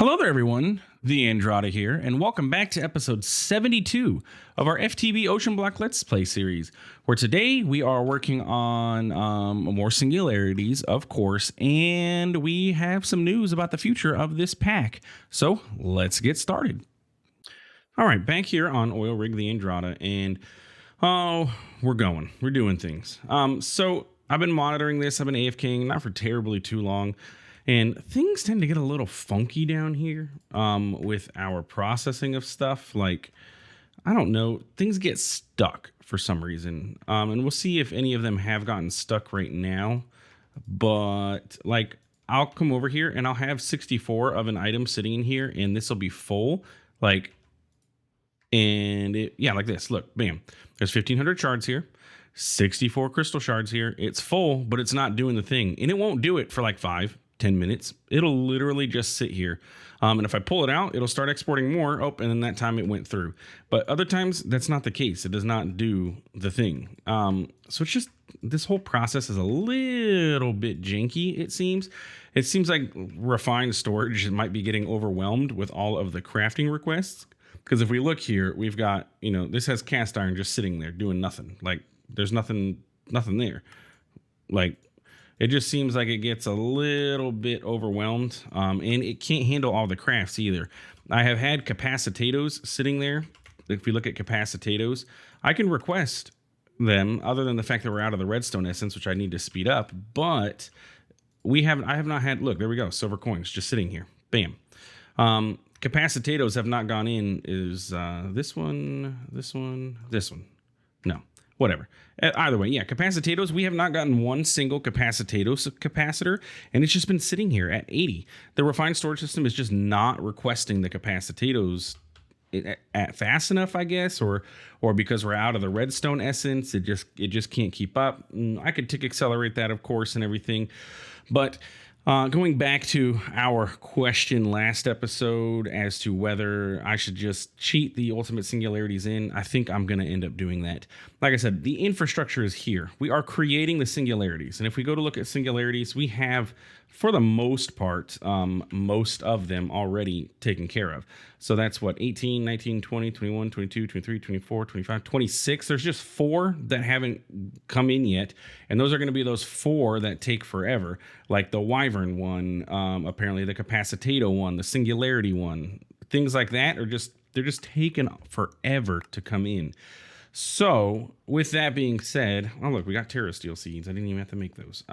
Hello there, everyone. TheAndrata here, and welcome back to episode 72 of our FTB OceanBlock Let's Play series, where today we are working on more singularities, of course, and we have some news about the future of this pack. So let's get started. All right, back here on Oil Rig TheAndrata, and we're doing things. So I've been monitoring this. I've been AFKing, not for terribly too long. And things tend to get a little funky down here with our processing of stuff. Like, I don't know, things get stuck for some reason. And we'll see if any of them have gotten stuck right now. But, like, I'll come over here and I'll have 64 of an item sitting in here. And this will be full. Like, and yeah, like this. Look, bam. There's 1,500 shards here. 64 crystal shards here. It's full, but it's not doing the thing. And it won't do it for like 5-10 minutes. It'll literally just sit here. And if I pull it out, it'll start exporting more. Oh, and then that time it went through. But other times, that's not the case. It does not do the thing. So it's just, this whole process is a little bit janky, it seems. It seems like refined storage might be getting overwhelmed with all of the crafting requests. Because if we look here, we've got, this has cast iron just sitting there doing nothing. Like, there's nothing there. Like, it just seems like it gets a little bit overwhelmed, and it can't handle all the crafts either. I have had capacitors sitting there. If we look at capacitors, I can request them, other than the fact that we're out of the redstone essence, which I need to speed up. But I have not had. Look, there we go. Silver coins just sitting here. Bam. Capacitors have not gone in. Is this one? No. Whatever. Either way, yeah, capacitors, we have not gotten one single capacitor, and it's just been sitting here at 80. The refined storage system is just not requesting the capacitors at fast enough, I guess, or because we're out of the redstone essence, it just can't keep up. I could tick accelerate that, of course, and everything, but going back to our question last episode as to whether I should just cheat the ultimate singularities in, I think I'm going to end up doing that. Like I said, the infrastructure is here. We are creating the singularities. And if we go to look at singularities, we have, for the most part, most of them already taken care of. So that's what, 18, 19, 20, 21, 22, 23, 24, 25, 26. There's just 4 that haven't come in yet. And those are going to be those 4 that take forever. Like the Wyvern one, apparently the Capacitato one, the Singularity one. Things like that they're just taking forever to come in. So with that being said, oh look, we got Terra Steel seeds. I didn't even have to make those.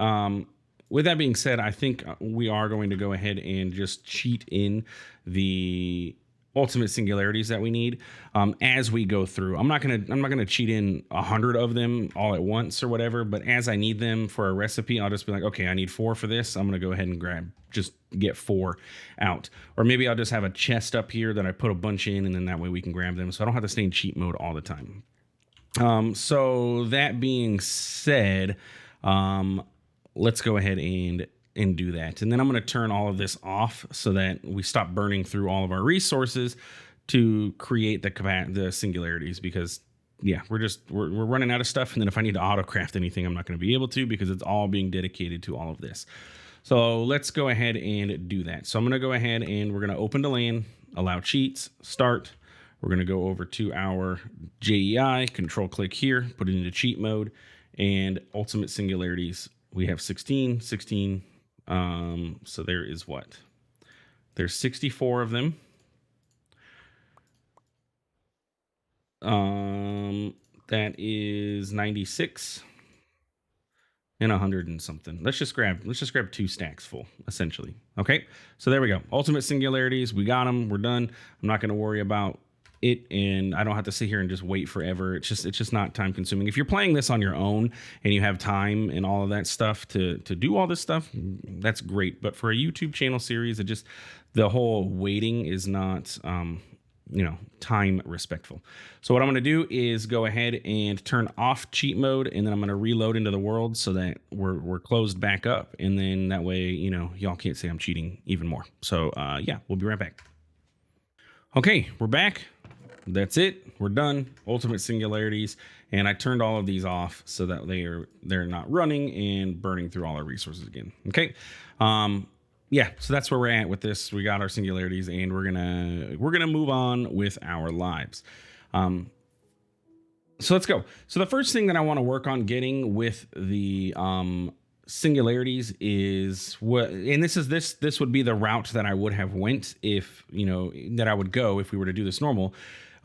With that being said, I think we are going to go ahead and just cheat in the ultimate singularities that we need as we go through. I'm not gonna cheat in 100 of them all at once or whatever, but as I need them for a recipe, I'll just be like, okay, I need 4 for this. I'm gonna go ahead and just get 4 out. Or maybe I'll just have a chest up here that I put a bunch in, and then that way we can grab them, so I don't have to stay in cheat mode all the time. So that being said, let's go ahead and do that. And then I'm going to turn all of this off so that we stop burning through all of our resources to create the singularities, because yeah, we're running out of stuff. And then if I need to autocraft anything, I'm not going to be able to, because it's all being dedicated to all of this. So let's go ahead and do that. So I'm going to go ahead and we're going to open to LAN, allow cheats, start. We're going to go over to our JEI, control click here, put it into cheat mode, and ultimate singularities. We have 16. So there is what? There's 64 of them. That is 96 and 100 and something. Let's just grab 2 stacks full, essentially. Okay, so there we go. Ultimate singularities. We got them. We're done. I'm not going to worry about it, and I don't have to sit here and just wait forever. It's just not time consuming. If you're playing this on your own and you have time and all of that stuff to do all this stuff, that's great. But for a YouTube channel series, the whole waiting is not time respectful. So what I'm going to do is go ahead and turn off cheat mode, and then I'm going to reload into the world so that we're closed back up, and then that way y'all can't say I'm cheating even more. So yeah, we'll be right back. Okay, we're back. That's it. We're done. Ultimate singularities, and I turned all of these off so that they're not running and burning through all our resources again. Okay. yeah, so that's where we're at with this. We got our singularities, and we're gonna move on with our lives. Um, so let's go. So the first thing that I want to work on getting with the singularities is what, and this would be the route that I would have went if that I would go if we were to do this normal.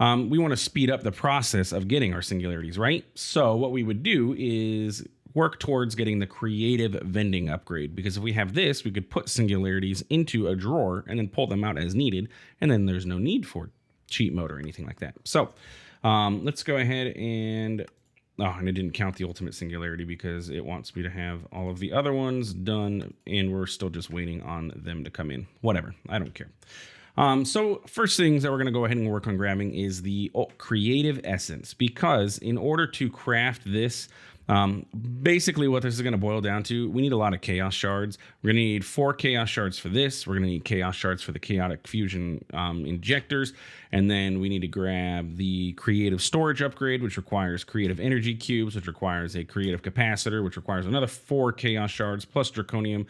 We want to speed up the process of getting our singularities, right? So what we would do is work towards getting the creative vending upgrade, because if we have this, we could put singularities into a drawer and then pull them out as needed, and then there's no need for cheat mode or anything like that. So let's go ahead and and it didn't count the ultimate singularity because it wants me to have all of the other ones done, and we're still just waiting on them to come in. Whatever, I don't care. So first things that we're going to go ahead and work on grabbing is the creative essence, because in order to craft this, basically what this is going to boil down to, we need a lot of chaos shards. We're going to need 4 chaos shards for this. We're going to need chaos shards for the chaotic fusion injectors. And then we need to grab the creative storage upgrade, which requires creative energy cubes, which requires a creative capacitor, which requires another 4 chaos shards plus draconium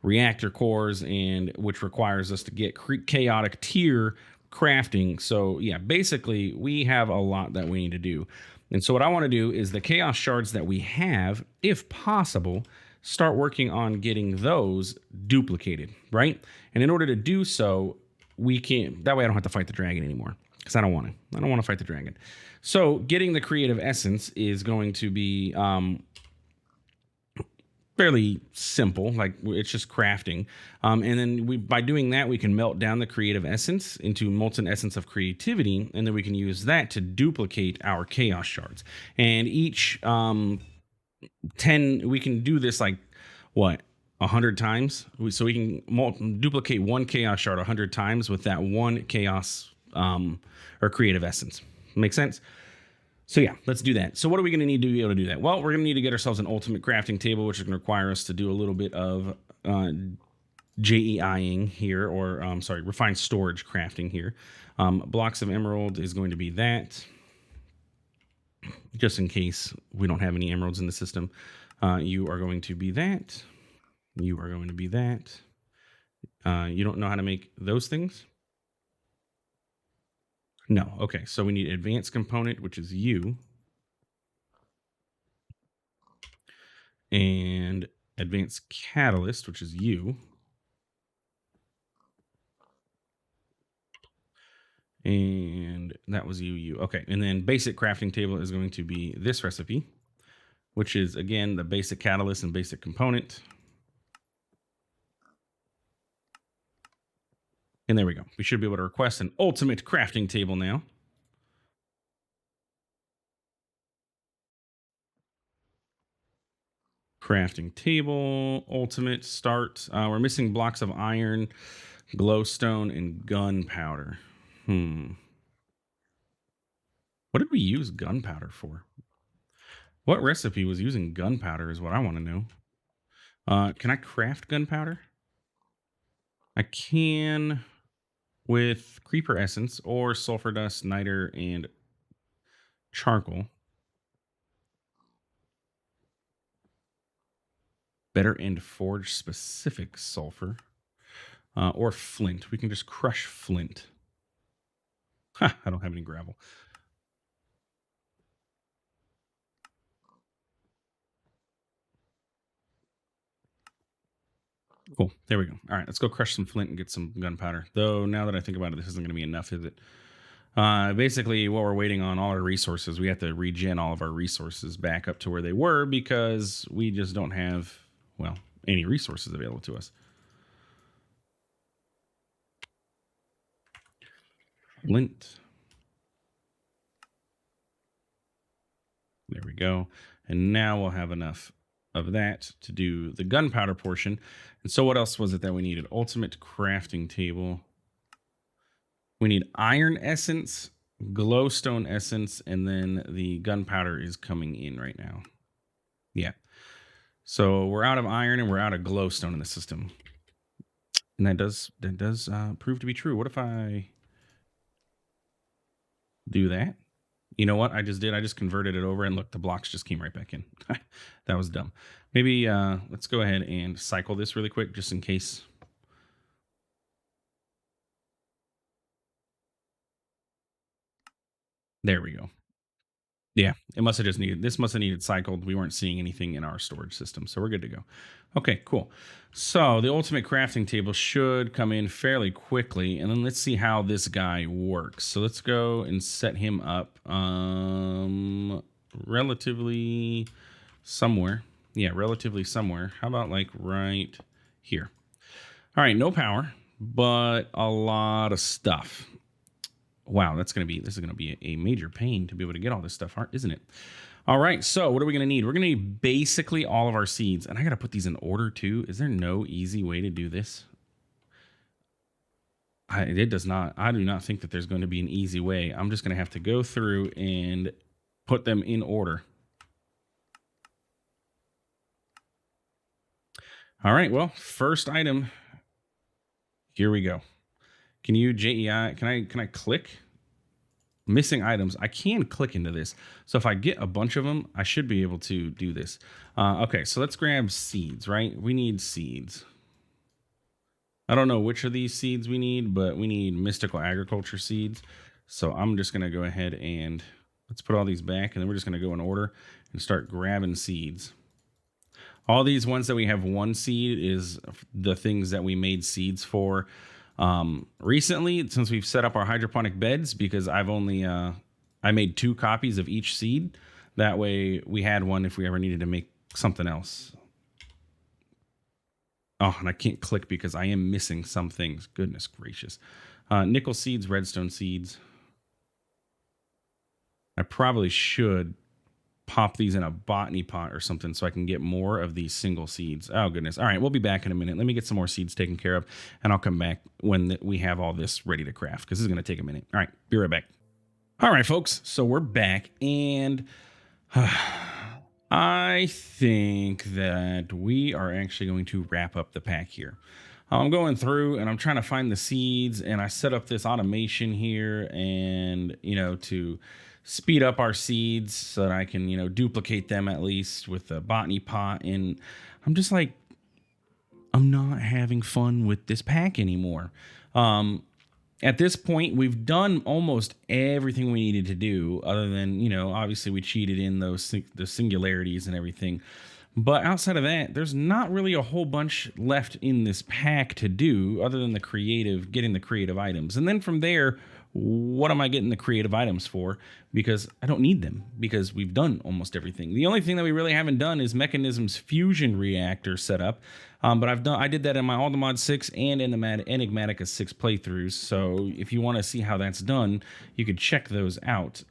reactor cores, and which requires us to get chaotic tier crafting. So yeah, basically we have a lot that we need to do. And so what I want to do is the chaos shards that we have, if possible, start working on getting those duplicated, right? And in order to do so, we can, that way I don't have to fight the dragon anymore, because I don't want to fight the dragon. So getting the creative essence is going to be fairly simple. Like, it's just crafting, and then by doing that, we can melt down the creative essence into molten essence of creativity, and then we can use that to duplicate our chaos shards. And each 10, we can do this like what, 100 times. So we can duplicate one chaos shard 100 times with that one chaos or creative essence. Make sense? So yeah, let's do that. So what are we going to need to be able to do that? Well, we're going to need to get ourselves an ultimate crafting table, which is going to require us to do a little bit of JEIing here, or refined storage crafting here. Blocks of emerald is going to be that, just in case we don't have any emeralds in the system. You are going to be that. You are going to be that. You don't know how to make those things? No. Okay, so we need advanced component, which is you. And advanced catalyst, which is you. And that was you. Okay, and then basic crafting table is going to be this recipe, which is, again, the basic catalyst and basic component. And there we go. We should be able to request an ultimate crafting table now. Crafting table, ultimate, start. We're missing blocks of iron, glowstone, and gunpowder. What did we use gunpowder for? What recipe was using gunpowder is what I want to know. Can I craft gunpowder? I can with creeper essence or sulfur dust, niter, and charcoal. Better end forge specific sulfur or flint. We can just crush flint. I don't have any gravel. Cool. There we go. All right, let's go crush some flint and get some gunpowder. Though now that I think about it, this isn't going to be enough, is it? Basically, what we're waiting on, all our resources, we have to regen all of our resources back up to where they were, because we just don't have, well, any resources available to us. Flint. There we go. And now we'll have enough of that to do the gunpowder portion. And so what else was it that we needed? Ultimate crafting table. We need iron essence, glowstone essence, and then the gunpowder is coming in right now. Yeah. So we're out of iron and we're out of glowstone in the system. And that does prove to be true. What if I do that? You know what I just did? I just converted it over, and look, the blocks just came right back in. That was dumb. Maybe let's go ahead and cycle this really quick, just in case There we go. Yeah, it must have just needed this must have needed cycled. We weren't seeing anything in our storage system, so we're good to go. Okay, cool. So the ultimate crafting table should come in fairly quickly, and then let's see how this guy works. So let's go and set him up relatively somewhere. Yeah, relatively somewhere. How about like right here? All right, no power, but a lot of stuff. Wow, this is gonna be a major pain to be able to get all this stuff, isn't it? All right, so what are we gonna need? We're gonna need basically all of our seeds, and I gotta put these in order too. Is there no easy way to do this? It does not. I do not think that there's going to be an easy way. I'm just gonna have to go through and put them in order. All right, well, first item. Here we go. Can you JEI? Can I click? Missing items. I can click into this. So if I get a bunch of them, I should be able to do this. Okay, so let's grab seeds, right? We need seeds. I don't know which of these seeds we need, but we need mystical agriculture seeds. So I'm just going to go ahead and let's put all these back, and then we're just going to go in order and start grabbing seeds. All these ones that we have one seed is the things that we made seeds for recently, since we've set up our hydroponic beds, because I've only I made 2 copies of each seed. That way we had one if we ever needed to make something else. Oh, and I can't click because I am missing some things. Goodness gracious. Nickel seeds, redstone seeds. I probably should pop these in a botany pot or something so I can get more of these single seeds. Oh, goodness. All right, we'll be back in a minute. Let me get some more seeds taken care of, and I'll come back when we have all this ready to craft, because this is going to take a minute. All right, be right back. All right, folks. So we're back, and I think that we are actually going to wrap up the pack here. I'm going through and I'm trying to find the seeds, and I set up this automation here, and to speed up our seeds so that I can duplicate them at least with the botany pot. And I'm just like, I'm not having fun with this pack anymore. At this point, we've done almost everything we needed to do, other than obviously we cheated in the singularities and everything. But outside of that, there's not really a whole bunch left in this pack to do other than getting the creative items. And then from there, what am I getting the creative items for? Because I don't need them, because we've done almost everything. The only thing that we really haven't done is Mechanism's fusion reactor setup. But I did that in my Altamod 6 and in the Enigmatica 6 playthroughs. So if you want to see how that's done, you could check those out.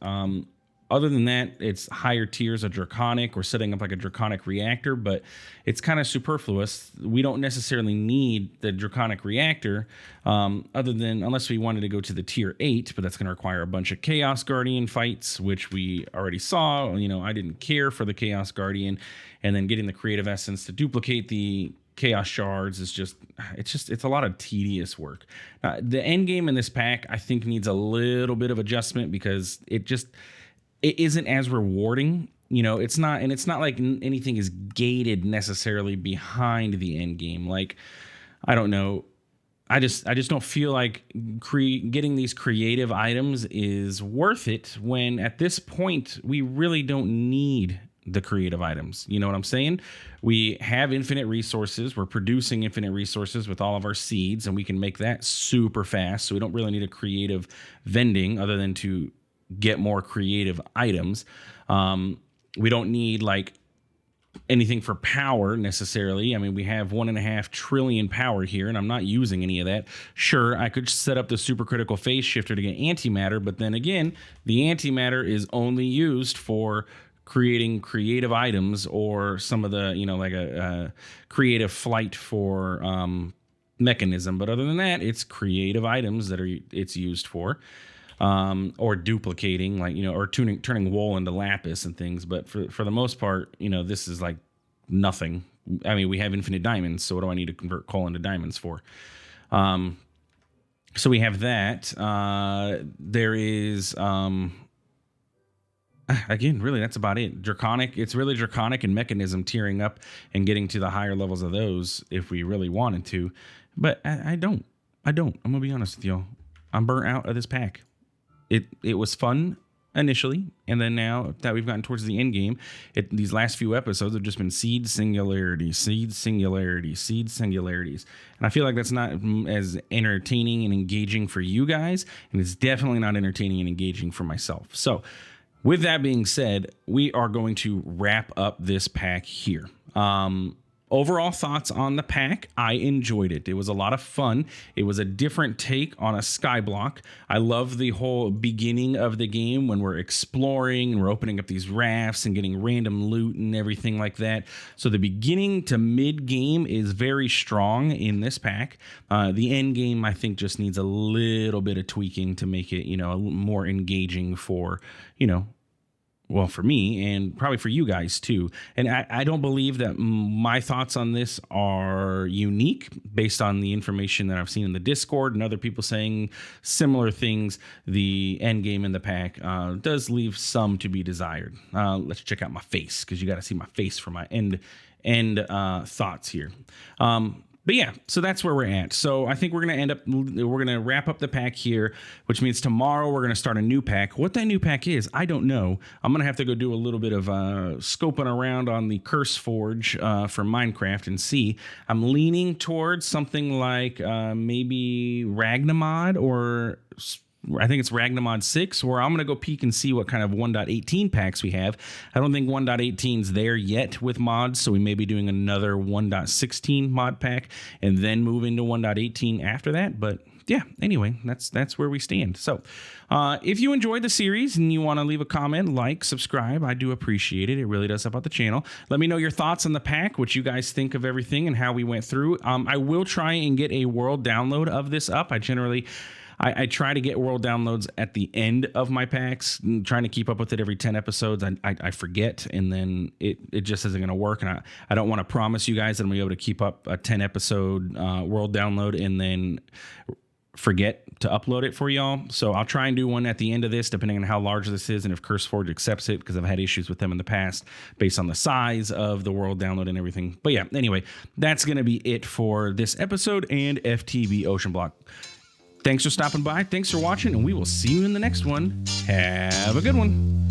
Other than that, it's higher tiers of draconic. We're setting up like a draconic reactor, but it's kind of superfluous. We don't necessarily need the draconic reactor, unless we wanted to go to the tier 8, but that's going to require a bunch of Chaos Guardian fights, which we already saw. I didn't care for the Chaos Guardian, and then getting the creative essence to duplicate the chaos shards is it's a lot of tedious work. The end game in this pack, I think, needs a little bit of adjustment, because it isn't as rewarding. It's not like anything is gated necessarily behind the end game. Like, I don't know. I just don't feel like getting these creative items is worth it, when at this point we really don't need the creative items. You know what I'm saying? We have infinite resources. We're producing infinite resources with all of our seeds, and we can make that super fast. So we don't really need a creative vending other than to get more creative items. We don't need like anything for power necessarily. I mean, we have 1.5 trillion power here, and I'm not using any of that. Sure, I could set up the supercritical phase shifter to get antimatter, but then again, the antimatter is only used for creating creative items, or some of the like a creative flight for mechanism. But other than that, it's creative items that it's used for. Or duplicating, like, or turning wool into lapis and things. But for the most part, this is like nothing. I mean, we have infinite diamonds, so what do I need to convert coal into diamonds for? So we have that. There is, again, really, that's about it. Draconic. It's really draconic and mechanism tearing up and getting to the higher levels of those if we really wanted to. But I don't. I'm gonna be honest with y'all. I'm burnt out of this pack. It was fun initially, and then now that we've gotten towards the end game, these last few episodes have just been seed singularities, seed singularities, seed singularities, and I feel like that's not as entertaining and engaging for you guys, and it's definitely not entertaining and engaging for myself. So with that being said, we are going to wrap up this pack here. Overall thoughts on the pack, I enjoyed it. It was a lot of fun. It was a different take on a skyblock. I love the whole beginning of the game when we're exploring and we're opening up these rafts and getting random loot and everything like that. So the beginning to mid game is very strong in this pack. The end game, I think, just needs a little bit of tweaking to make it, more engaging for, well, for me and probably for you guys too. And I don't believe that my thoughts on this are unique based on the information that I've seen in the Discord and other people saying similar things. The end game in the pack does leave some to be desired. Let's check out my face, because you got to see my face for my end thoughts here. But yeah, so that's where we're at. So I think we're going to wrap up the pack here, which means tomorrow we're going to start a new pack. What that new pack is, I don't know. I'm going to have to go do a little bit of scoping around on the Curse Forge for Minecraft and see. I'm leaning towards something like maybe Ragnamod, or I think it's Ragnamod 6, where I'm going to go peek and see what kind of 1.18 packs we have. I don't think 1.18 is there yet with mods, so we may be doing another 1.16 mod pack and then move into 1.18 after that. But yeah, anyway, that's where we stand. So if you enjoyed the series and you want to leave a comment, like, subscribe, I do appreciate it. It really does help out the channel. Let me know your thoughts on the pack, what you guys think of everything and how we went through. I will try and get a world download of this up. I try to get world downloads at the end of my packs, trying to keep up with it every 10 episodes. I forget, and then it just isn't going to work. And I don't want to promise you guys that I'm going to be able to keep up a 10 episode world download and then forget to upload it for y'all. So I'll try and do one at the end of this, depending on how large this is and if CurseForge accepts it, because I've had issues with them in the past based on the size of the world download and everything. But yeah, anyway, that's going to be it for this episode and FTB OceanBlock. Thanks for stopping by. Thanks for watching, and we will see you in the next one. Have a good one.